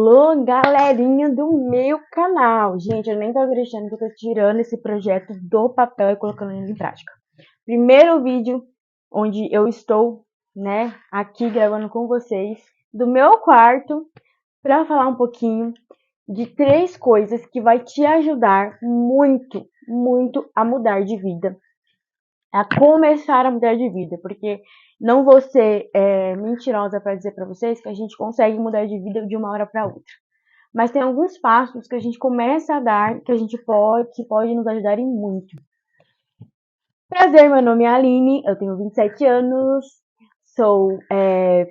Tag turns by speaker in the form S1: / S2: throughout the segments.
S1: Alô, galerinha do meu canal. Gente, eu nem tô acreditando que eu tô tirando esse projeto do papel e colocando ele em prática. Primeiro vídeo onde eu estou, né, aqui gravando com vocês do meu quarto para falar um pouquinho de 3 coisas que vai te ajudar muito, muito a mudar de vida, a começar a mudar de vida, porque não vou ser mentirosa para dizer para vocês que a gente consegue mudar de vida de uma hora para outra. Mas tem alguns passos que a gente começa a dar que pode nos ajudar em muito. Prazer, meu nome é Aline, eu tenho 27 anos, sou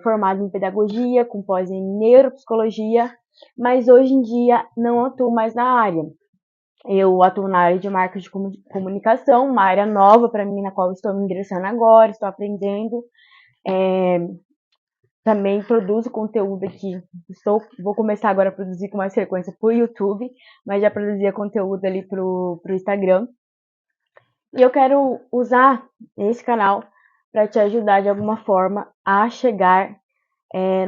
S1: formada em pedagogia, com pós em neuropsicologia, mas hoje em dia não atuo mais na área. Eu atuo na área de marketing de comunicação, uma área nova para mim, na qual estou me ingressando agora, estou aprendendo. Também produzo conteúdo aqui. Vou começar agora a produzir com mais frequência para o YouTube, mas já produzia conteúdo ali pro Instagram. E eu quero usar esse canal para te ajudar de alguma forma a chegar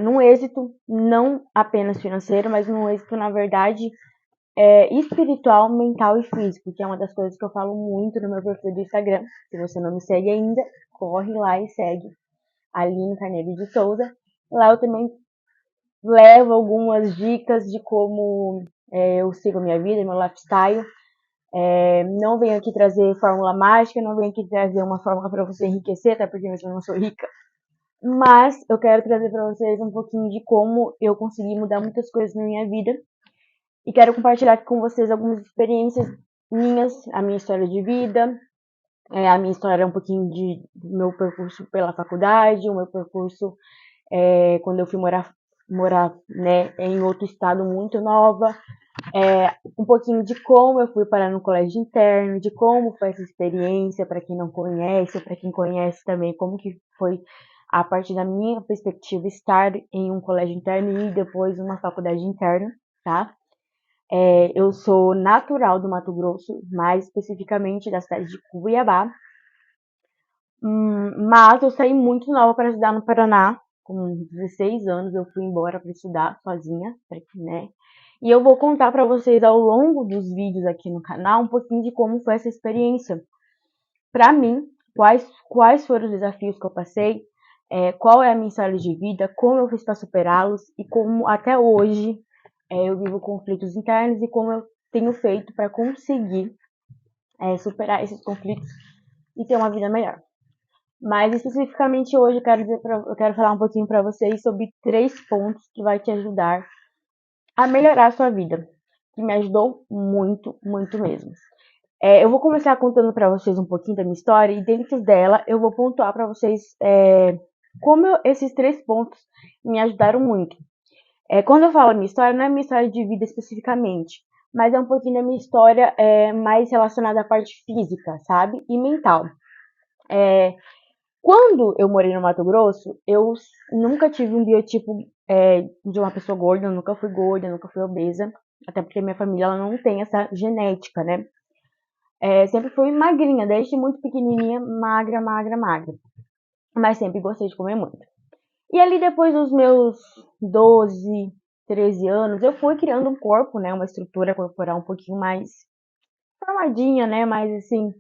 S1: num êxito não apenas financeiro, mas num êxito, na verdade, espiritual, mental e físico, que é uma das coisas que eu falo muito no meu perfil do Instagram. Se você não me segue ainda, corre lá e segue. Aline Carneiro de Souza. Lá eu também levo algumas dicas de como eu sigo a minha vida, meu lifestyle. Não venho aqui trazer fórmula mágica, não venho aqui trazer uma fórmula para você enriquecer, até porque eu não sou rica. Mas eu quero trazer para vocês um pouquinho de como eu consegui mudar muitas coisas na minha vida. E quero compartilhar aqui com vocês algumas experiências minhas, a minha história de vida, a minha história um pouquinho do meu percurso pela faculdade, o meu percurso quando eu fui morar né, em outro estado muito nova, um pouquinho de como eu fui parar no colégio interno, de como foi essa experiência, para quem não conhece, para quem conhece também, como que foi a partir da minha perspectiva estar em um colégio interno e depois uma faculdade interna, tá? Eu sou natural do Mato Grosso, mais especificamente da cidade de Cuiabá, mas eu saí muito nova para estudar no Paraná. Com 16 anos eu fui embora para estudar sozinha, né? E eu vou contar para vocês ao longo dos vídeos aqui no canal um pouquinho de como foi essa experiência. Para mim, quais foram os desafios que eu passei, qual é a minha história de vida, como eu fiz para superá-los e como até hoje eu vivo conflitos internos e como eu tenho feito para conseguir superar esses conflitos e ter uma vida melhor. Mas especificamente hoje eu quero falar um pouquinho para vocês sobre 3 pontos que vai te ajudar a melhorar a sua vida, que me ajudou muito, muito mesmo. Eu vou começar contando para vocês um pouquinho da minha história e dentro dela eu vou pontuar para vocês como esses 3 pontos me ajudaram muito. Quando eu falo minha história, não é minha história de vida especificamente, mas é um pouquinho da minha história mais relacionada à parte física, sabe? E mental. Quando eu morei no Mato Grosso, eu nunca tive um biotipo de uma pessoa gorda, eu nunca fui gorda, nunca fui obesa, até porque minha família ela não tem essa genética, né? Sempre fui magrinha, desde muito pequenininha, magra, magra, magra. Mas sempre gostei de comer muito. E ali depois dos meus 12, 13 anos, eu fui criando um corpo, né? Uma estrutura corporal um pouquinho mais formadinha, né? Mais assim,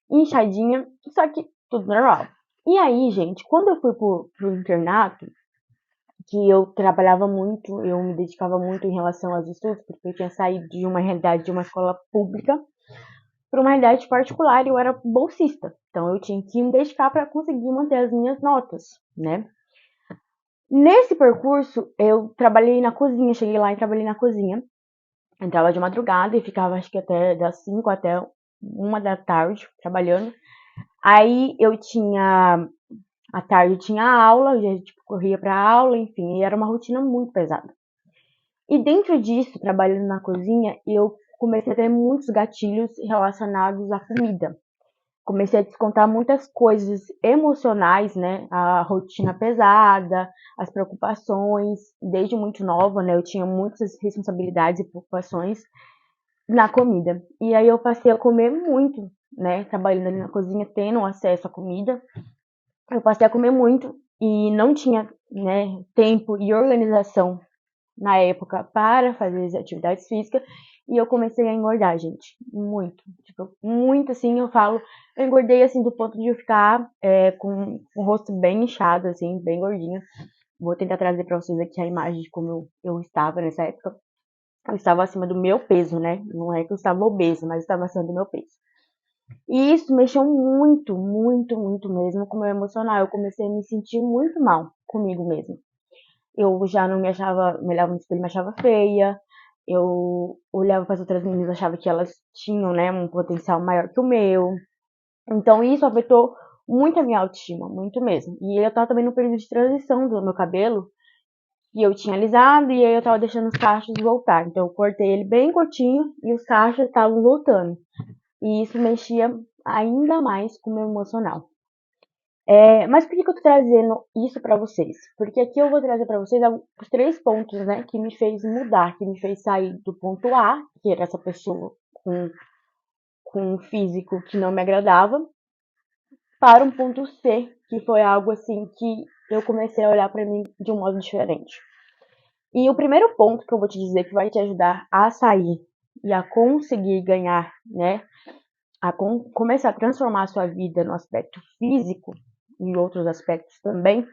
S1: inchadinha, só que tudo normal. E aí, gente, quando eu fui pro internato, que eu trabalhava muito, eu me dedicava muito em relação aos estudos, porque eu tinha saído de uma realidade de uma escola pública para uma realidade particular e eu era bolsista. Então eu tinha que me dedicar para conseguir manter as minhas notas, né? Nesse percurso, eu trabalhei na cozinha, cheguei lá e trabalhei na cozinha. Entrava de madrugada e ficava acho que até das 5 até 1 da tarde trabalhando. Aí eu tinha à tarde tinha aula, eu já tipo, corria para aula, enfim, e era uma rotina muito pesada. E dentro disso, trabalhando na cozinha, eu comecei a ter muitos gatilhos relacionados à comida. Comecei a descontar muitas coisas emocionais, né? A rotina pesada, as preocupações, desde muito nova, né? Eu tinha muitas responsabilidades e preocupações na comida. E aí eu passei a comer muito, né? Trabalhando ali na cozinha, tendo acesso à comida. Eu passei a comer muito e não tinha, né, tempo e organização na época para fazer atividades físicas e eu comecei a engordar, gente. Muito. Tipo, muito assim, eu falo. Eu engordei assim do ponto de eu ficar com o rosto bem inchado, assim, bem gordinho. Vou tentar trazer pra vocês aqui a imagem de como eu estava nessa época. Eu estava acima do meu peso, né? Não é que eu estava obesa, mas eu estava acima do meu peso. E isso mexeu muito, muito, muito mesmo com o meu emocional. Eu comecei a me sentir muito mal comigo mesma. Eu já não me achava, me olhava no espelho e me achava feia. Eu olhava para as outras meninas e achava que elas tinham, né, um potencial maior que o meu. Então isso afetou muito a minha autoestima, muito mesmo. E eu tava também no período de transição do meu cabelo, e eu tinha alisado e aí eu tava deixando os cachos voltar. Então eu cortei ele bem curtinho e os cachos estavam voltando. E isso mexia ainda mais com o meu emocional. Mas por que eu tô trazendo isso pra vocês? Porque aqui eu vou trazer pra vocês os 3 pontos, né, que me fez mudar, que me fez sair do ponto A, que era essa pessoa com um físico que não me agradava, para um ponto C, que foi algo assim que eu comecei a olhar pra mim de um modo diferente. E o primeiro ponto que eu vou te dizer que vai te ajudar a sair e a conseguir ganhar, né, começar a transformar a sua vida no aspecto físico e outros aspectos também,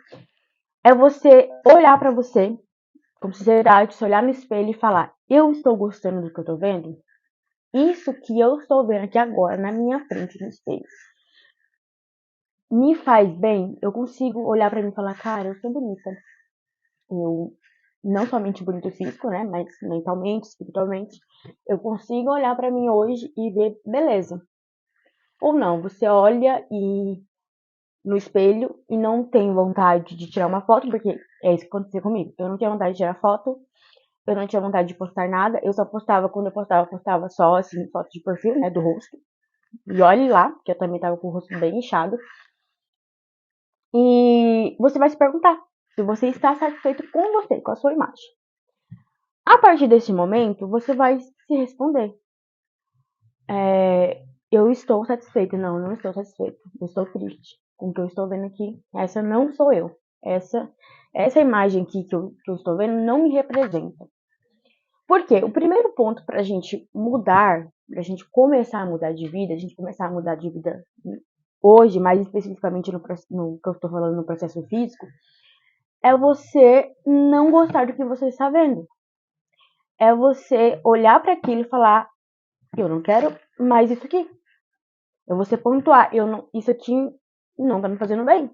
S1: é você olhar pra você com sinceridade, se olhar no espelho e falar: eu estou gostando do que eu tô vendo? Isso que eu estou vendo aqui agora na minha frente no espelho me faz bem? Eu consigo olhar pra mim e falar: cara, eu sou bonita. Eu não somente bonito físico, né, mas mentalmente, espiritualmente, eu consigo olhar pra mim hoje e ver beleza. Ou não, você olha no espelho e não tem vontade de tirar uma foto, porque é isso que aconteceu comigo. Eu não tinha vontade de tirar foto, eu não tinha vontade de postar nada, eu só postava, quando eu postava só, assim, foto de perfil, né, do rosto. E olhe lá, que eu também tava com o rosto bem inchado. E você vai se perguntar se você está satisfeito com você, com a sua imagem. A partir desse momento, você vai se responder. Eu estou satisfeita. Não, não estou satisfeita. Eu estou triste com o que eu estou vendo aqui. Essa não sou eu. Essa imagem aqui que eu estou vendo não me representa. Por quê? O primeiro ponto para a gente mudar, para a gente começar a mudar de vida, a gente começar a mudar de vida hoje, mais especificamente no que eu estou falando no processo físico, é você não gostar do que você está vendo. É você olhar para aquilo e falar: eu não quero mais isso aqui. É você pontuar: isso aqui não tá me fazendo bem.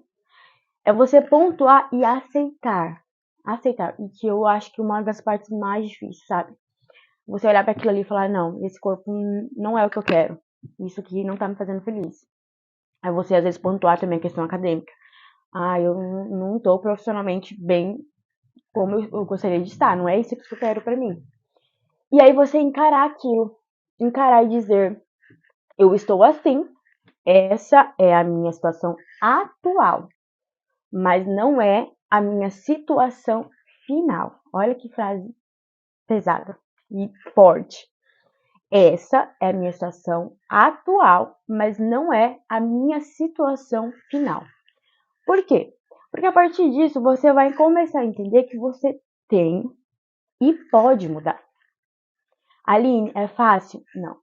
S1: É você pontuar e aceitar. Aceitar. E que eu acho que uma das partes mais difíceis, sabe? Você olhar para aquilo ali e falar: não, esse corpo não é o que eu quero. Isso aqui não tá me fazendo feliz. Aí você às vezes pontuar também a questão acadêmica. Eu não tô profissionalmente bem como eu gostaria de estar. Não é isso que eu quero para mim. E aí você encarar aquilo. Encarar e dizer: eu estou assim. Essa é a minha situação atual. Mas não é a minha situação final. Olha que frase pesada e forte. Essa é a minha situação atual, mas não é a minha situação final. Por quê? Porque a partir disso você vai começar a entender que você tem e pode mudar. Aline, é fácil? Não,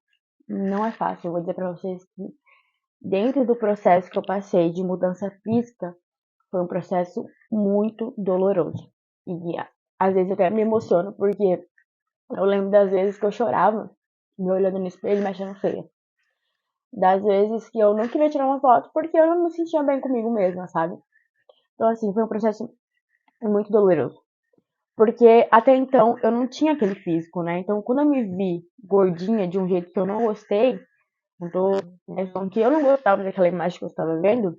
S1: não é fácil. Eu vou dizer para vocês que dentro do processo que eu passei de mudança física, foi um processo muito doloroso. E às vezes eu até me emociono porque eu lembro das vezes que eu chorava, me olhando no espelho e me achando feia. Das vezes que eu não queria tirar uma foto porque eu não me sentia bem comigo mesma, sabe? Então, assim, foi um processo muito doloroso. Porque até então eu não tinha aquele físico, né? Então, quando eu me vi gordinha de um jeito que eu não gostei, falando que eu não gostava daquela imagem que eu estava vendo,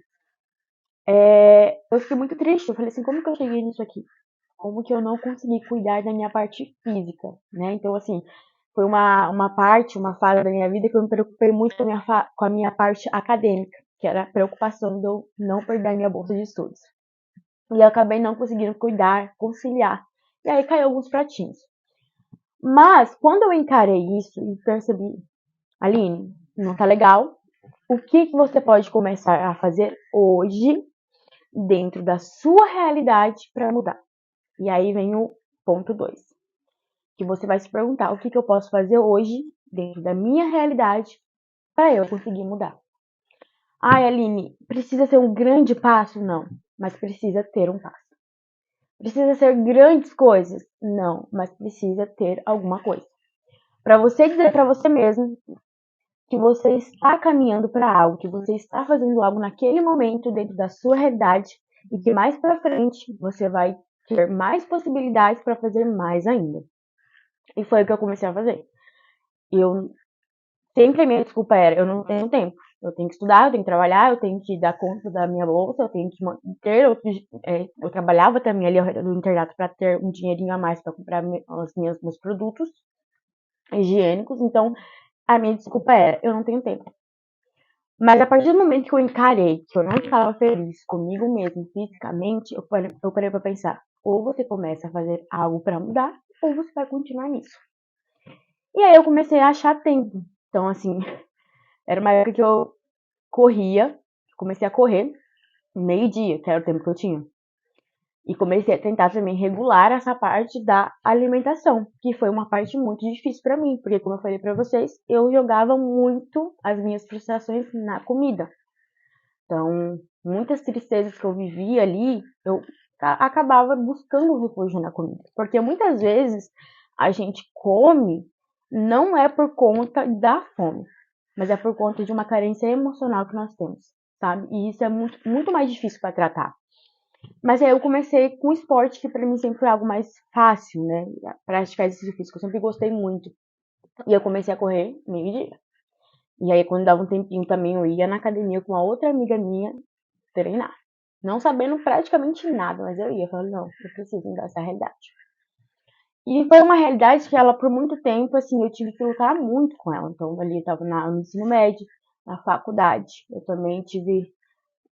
S1: eu fiquei muito triste. Eu falei assim: como que eu cheguei nisso aqui? Como que eu não consegui cuidar da minha parte física, né? Então, assim, foi uma fase da minha vida que eu me preocupei muito com a minha parte acadêmica, que era a preocupação de eu não perder a minha bolsa de estudos. E eu acabei não conseguindo cuidar, conciliar. E aí caiu alguns pratinhos. Mas, quando eu encarei isso e percebi: Aline, não tá legal, o que você pode começar a fazer hoje, dentro da sua realidade, para mudar? E aí vem o ponto 2. que você vai se perguntar o que, que eu posso fazer hoje, dentro da minha realidade, para eu conseguir mudar. Ai, Aline, precisa ser um grande passo? Não, mas precisa ter um passo. Precisa ser grandes coisas? Não, mas precisa ter alguma coisa. Para você dizer para você mesmo que você está caminhando para algo, que você está fazendo algo naquele momento dentro da sua realidade e que mais para frente você vai ter mais possibilidades para fazer mais ainda. E foi o que eu comecei a fazer. Eu sempre a minha desculpa era, eu não tenho tempo. Eu tenho que estudar, eu tenho que trabalhar, eu tenho que dar conta da minha bolsa, eu tenho que ter outros. Eu trabalhava também ali ao redor do internato para ter um dinheirinho a mais para comprar meus produtos higiênicos. Então, a minha desculpa era, eu não tenho tempo. Mas a partir do momento que eu encarei que eu não estava feliz comigo mesmo fisicamente, eu parei para pensar, ou você começa a fazer algo para mudar, ou você vai continuar nisso. E aí eu comecei a achar tempo. Então, assim, era uma época que eu corria, comecei a correr meio-dia, que era o tempo que eu tinha. E comecei a tentar também regular essa parte da alimentação, que foi uma parte muito difícil para mim, porque como eu falei para vocês, eu jogava muito as minhas frustrações na comida. Então, muitas tristezas que eu vivia ali, eu acabava buscando refúgio na comida, porque muitas vezes a gente come não é por conta da fome, mas é por conta de uma carência emocional que nós temos, sabe? E isso é muito, muito mais difícil para tratar. Mas aí eu comecei com esporte, que para mim sempre foi algo mais fácil, né? Praticar exercício físico, eu sempre gostei muito. E eu comecei a correr meio-dia. E aí, quando dava um tempinho também, eu ia na academia com uma outra amiga minha treinar. Não sabendo praticamente nada, mas eu ia. Falando, não, eu preciso mudar essa realidade. E foi uma realidade que ela, por muito tempo, assim, eu tive que lutar muito com ela. Então, ali eu tava no ensino médio, na faculdade. Eu também tive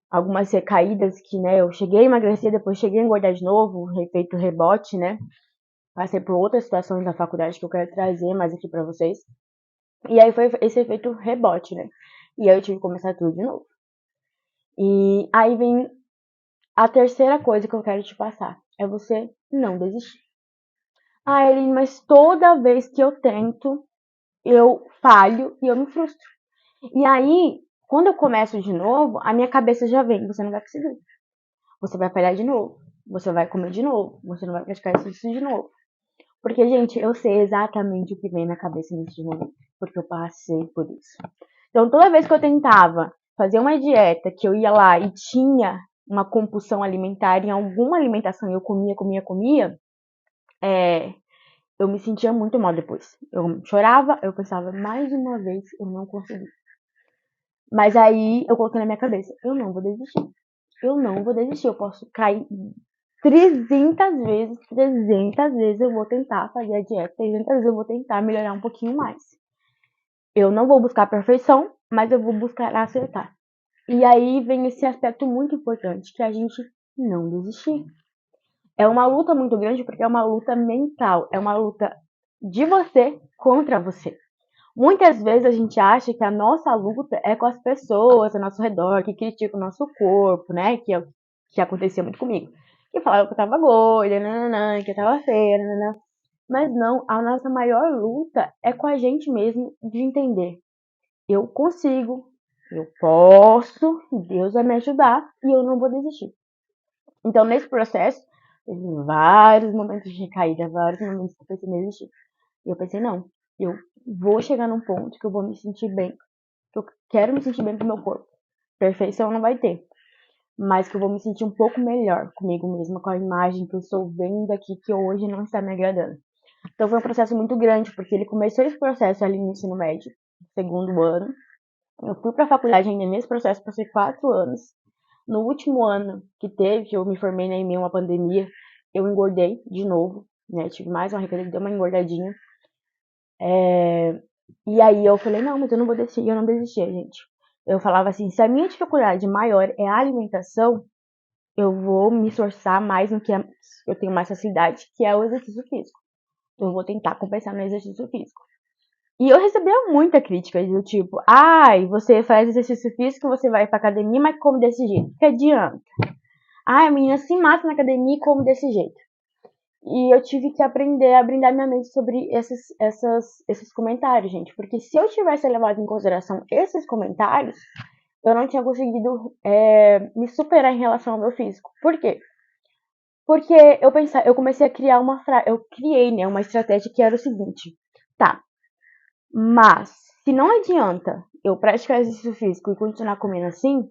S1: algumas recaídas que, né, eu cheguei a emagrecer, depois cheguei a engordar de novo, efeito rebote, né? Passei por outras situações da faculdade que eu quero trazer mais aqui pra vocês. E aí foi esse efeito rebote, né? E aí eu tive que começar tudo de novo. E aí vem a terceira coisa que eu quero te passar. É você não desistir. Ah, Eline, mas toda vez que eu tento, eu falho e eu me frustro. E aí, quando eu começo de novo, a minha cabeça já vem, você não vai conseguir. Você vai falhar de novo. Você vai comer de novo. Você não vai praticar exercício de novo. Porque, gente, eu sei exatamente o que vem na cabeça nesse momento. Porque eu passei por isso. Então, toda vez que eu tentava fazer uma dieta, que eu ia lá e tinha uma compulsão alimentar em alguma alimentação e eu comia, eu me sentia muito mal depois. Eu chorava, eu pensava, mais uma vez, eu não consegui. Mas aí eu coloquei na minha cabeça, eu não vou desistir. Eu não vou desistir. Eu posso cair 300 vezes eu vou tentar fazer a dieta, 300 vezes eu vou tentar melhorar um pouquinho mais. Eu não vou buscar a perfeição, mas eu vou buscar acertar. E aí vem esse aspecto muito importante, que é a gente não desistir. É uma luta muito grande porque é uma luta mental, é uma luta de você contra você. Muitas vezes a gente acha que a nossa luta é com as pessoas ao nosso redor, que criticam o nosso corpo, né? Que é o que acontecia muito comigo. Que falavam que eu tava gorda, nananã, que eu tava feia, nananã. Mas não, a nossa maior luta é com a gente mesmo de entender. Eu consigo, eu posso, Deus vai me ajudar e eu não vou desistir. Então, nesse processo, teve vários momentos de recaída, vários momentos que eu pensei em desistir. E eu pensei, não, eu vou chegar num ponto que eu vou me sentir bem, que eu quero me sentir bem com o meu corpo. Perfeição não vai ter, mas que eu vou me sentir um pouco melhor comigo mesma, com a imagem que eu estou vendo aqui, que hoje não está me agradando. Então foi um processo muito grande, porque ele começou esse processo ali no ensino médio, segundo ano. Eu fui para a faculdade ainda nesse processo, passei 4 anos. No último ano que teve, que eu me formei, né, em meio a uma pandemia, eu engordei de novo, né? Tive mais uma recaída, dei uma engordadinha. E aí eu falei, não, mas eu não vou desistir, e eu não desistia, gente. Eu falava assim, se a minha dificuldade maior é a alimentação, eu vou me esforçar mais no que eu tenho mais facilidade, que é o exercício físico. Eu vou tentar compensar no exercício físico. E eu recebia muita crítica do tipo, ai, você faz exercício físico, você vai pra academia, mas come desse jeito. Que adianta? Ai, a menina se mata na academia e come desse jeito. E eu tive que aprender a brindar minha mente sobre esses comentários, gente. Porque se eu tivesse levado em consideração esses comentários, eu não tinha conseguido me superar em relação ao meu físico. Por quê? Porque eu comecei a criar eu criei, né, uma estratégia que era o seguinte, tá, mas se não adianta eu praticar exercício físico e continuar comendo assim,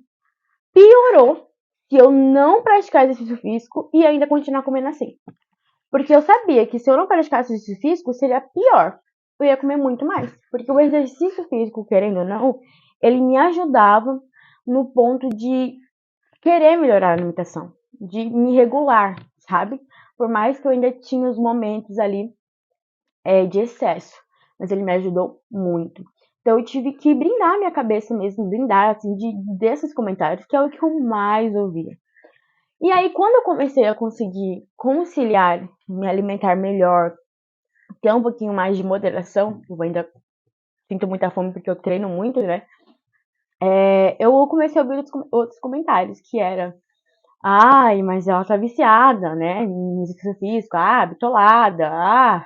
S1: piorou se eu não praticar exercício físico e ainda continuar comendo assim. Porque eu sabia que se eu não praticasse exercício físico, seria pior. Eu ia comer muito mais. Porque o exercício físico, querendo ou não, ele me ajudava no ponto de querer melhorar a alimentação, de me regular, sabe? Por mais que eu ainda tinha os momentos ali de excesso, mas ele me ajudou muito. Então eu tive que brindar minha cabeça mesmo, brindar assim desses comentários, que é o que eu mais ouvia. E aí quando eu comecei a conseguir conciliar, me alimentar melhor, ter um pouquinho mais de moderação, eu ainda sinto muita fome porque eu treino muito, né? Eu comecei a ouvir outros comentários, que era ai, mas ela tá viciada, né? Em exercício físico, bitolada,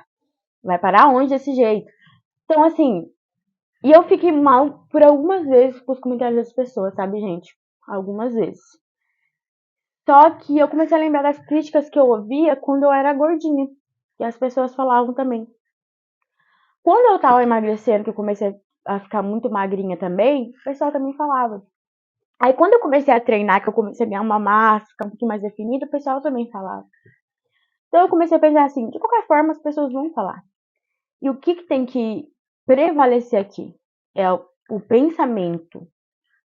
S1: vai parar onde desse jeito? Então, assim, e eu fiquei mal por algumas vezes com os comentários das pessoas, sabe, gente? Algumas vezes. Só que eu comecei a lembrar das críticas que eu ouvia quando eu era gordinha. E as pessoas falavam também. Quando eu tava emagrecendo, que eu comecei a ficar muito magrinha também, o pessoal também falava. Aí quando eu comecei a treinar, que eu comecei a ganhar uma massa, ficar um pouquinho mais definida, o pessoal também falava. Então eu comecei a pensar assim, de qualquer forma as pessoas vão falar. E o que tem que prevalecer aqui? É o pensamento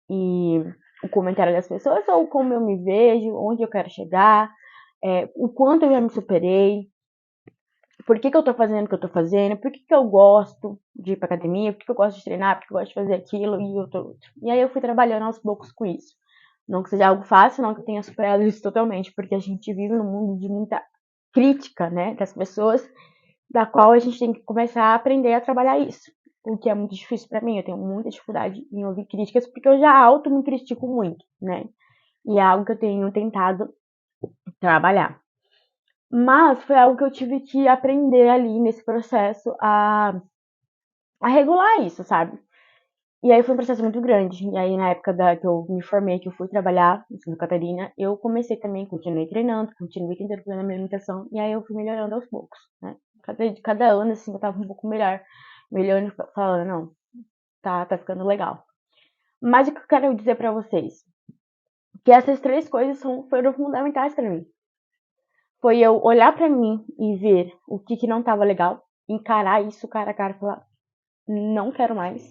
S1: e o comentário das pessoas, ou como eu me vejo, onde eu quero chegar, o quanto eu já me superei, por que eu tô fazendo o que eu tô fazendo, por que eu gosto de ir pra academia, por que eu gosto de treinar, por que eu gosto de fazer aquilo e outro. E aí eu fui trabalhando aos poucos com isso. Não que seja algo fácil, não que eu tenha superado isso totalmente, porque a gente vive num mundo de muita crítica, né, das pessoas, da qual a gente tem que começar a aprender a trabalhar isso. O que é muito difícil para mim, eu tenho muita dificuldade em ouvir críticas, porque eu já auto me critico muito, né? E é algo que eu tenho tentado trabalhar. Mas foi algo que eu tive que aprender ali nesse processo a regular isso, sabe? E aí foi um processo muito grande. E aí na época que eu me formei, que eu fui trabalhar em Santa Catarina, eu comecei também, continuei treinando, continuei tentando cuidar da minha alimentação, e aí eu fui melhorando aos poucos, né? Cada ano, assim, eu tava um pouco melhor. Melhorando, falando, não, tá ficando legal. Mas o que eu quero dizer pra vocês? Que essas três coisas foram fundamentais pra mim. Foi eu olhar pra mim e ver o que não tava legal, encarar isso cara a cara e falar, não quero mais.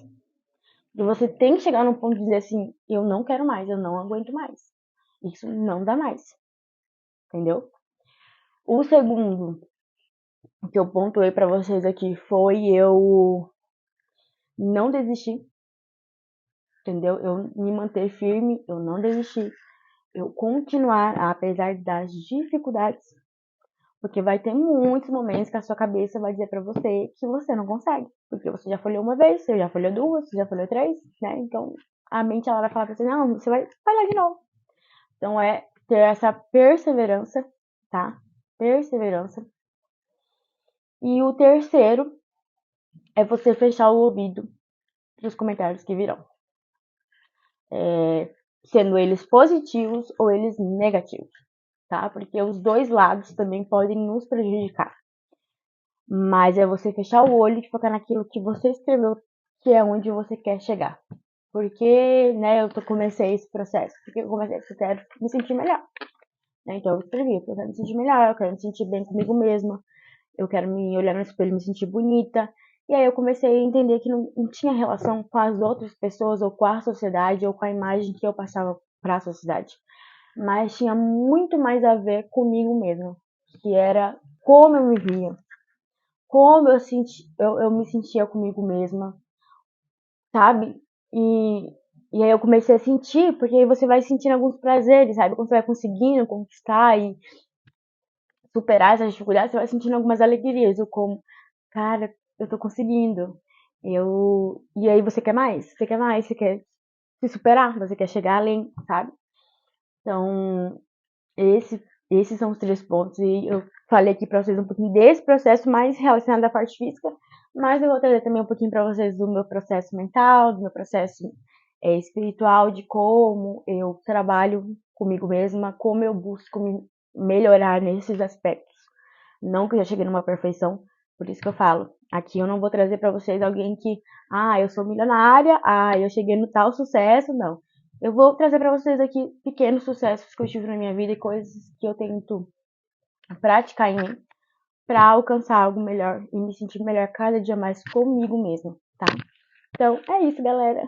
S1: E você tem que chegar num ponto de dizer assim, eu não quero mais, eu não aguento mais. Isso não dá mais. Entendeu? O segundo que eu pontuei pra vocês aqui foi eu não desistir, entendeu? Eu me manter firme, eu não desistir, eu continuar apesar das dificuldades, porque vai ter muitos momentos que a sua cabeça vai dizer pra você que você não consegue, porque você já falhou uma vez, você já falhou duas, você já falhou três, né? Então a mente ela vai falar pra você, não, você vai falhar de novo. Então é ter essa perseverança, tá? Perseverança. E o terceiro é você fechar o ouvido para os comentários que virão. Sendo eles positivos ou eles negativos, tá? Porque os dois lados também podem nos prejudicar. Mas é você fechar o olho e focar naquilo que você escreveu, que é onde você quer chegar. Porque, né, comecei esse processo. Porque eu comecei esse processo, eu quero me sentir melhor. Né? Então eu escrevi, eu quero me sentir melhor, eu quero me sentir bem comigo mesma, eu quero me olhar no espelho e me sentir bonita. E aí eu comecei a entender que não tinha relação com as outras pessoas, ou com a sociedade, ou com a imagem que eu passava para a sociedade. Mas tinha muito mais a ver comigo mesma, que era como eu me via, como eu me sentia comigo mesma, sabe? E, e aí eu comecei a sentir, porque aí você vai sentindo alguns prazeres, sabe? Quando você vai conseguindo conquistar e superar essas dificuldades, você vai sentindo algumas alegrias, ou como, cara, eu tô conseguindo. E aí você quer mais? Você quer mais? Você quer se superar? Você quer chegar além, sabe? Então, esses são os três pontos. E eu falei aqui pra vocês um pouquinho desse processo mais relacionado à parte física, mas eu vou trazer também um pouquinho pra vocês do meu processo mental, do meu processo espiritual, de como eu trabalho comigo mesma, como eu busco me melhorar nesses aspectos. Não que eu já cheguei numa perfeição, por isso que eu falo. Aqui eu não vou trazer pra vocês alguém que, eu sou milionária, eu cheguei no tal sucesso, não. Eu vou trazer pra vocês aqui pequenos sucessos que eu tive na minha vida e coisas que eu tento praticar em mim pra alcançar algo melhor e me sentir melhor cada dia mais comigo mesma, tá? Então, é isso, galera.